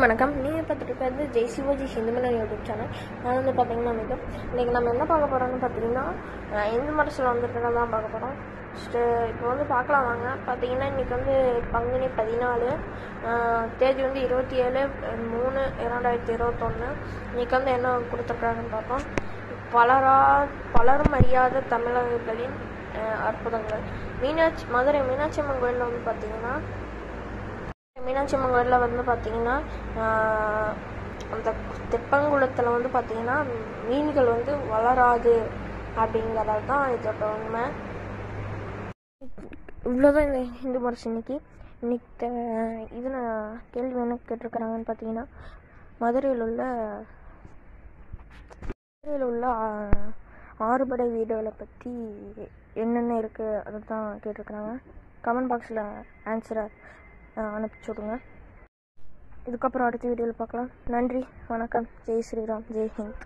எல்லாருக்கும் வணக்கம். நீங்கள் பார்த்துட்டு இருக்கிறது ஜெய்சிவோஜி ஹிந்துமலன் யூடியூப் சேனல். நான் வந்து பார்த்தீங்கன்னா இன்றைக்கி நம்ம என்ன பார்க்க போகிறோம்னு பார்த்தீங்கன்னா இந்து மரசில் வந்துட்டு தான் பார்க்க போகிறோம். இப்போ வந்து பார்க்கலாம் வாங்க. பார்த்தீங்கன்னா இன்றைக்கி வந்து பங்குனி 14, தேதி வந்து 27/3/2021. இன்றைக்கி வந்து என்ன கொடுத்துருக்காங்கன்னு பார்த்தோம். பலரும் அறியாத தமிழர்களின் அற்புதங்கள். மதுரை மீனாட்சி அம்மன் கோயிலில் வந்து பார்த்தீங்கன்னா மீனாட்சி அம்மன் கோயிலில் வந்து பார்த்தீங்கன்னா அந்த தெப்பங்குளத்தில் வந்து பார்த்தீங்கன்னா மீன்கள் வந்து வளராது அப்படிங்கிறது தான் இதோட உண்மை. இவ்வளோதான் இந்த ஹிந்து மரசு. இன்னைக்கு இதில் கேள்வி என்ன கேட்டிருக்கிறாங்கன்னு பார்த்தீங்கன்னா மதுரையில் உள்ள ஆறுபடை வீடுகளை பற்றி என்னென்ன இருக்குது அதை தான் கேட்டிருக்கிறாங்க. கமெண்ட் பாக்ஸில் ஆன்சரை அனுப்பிச்சி விடுங்க. இதுக்கப்புறம் அடுத்த வீடியோவில் பார்க்கலாம். நன்றி, வணக்கம், ஜெய் ஸ்ரீராம், ஜெய் ஹிந்த்.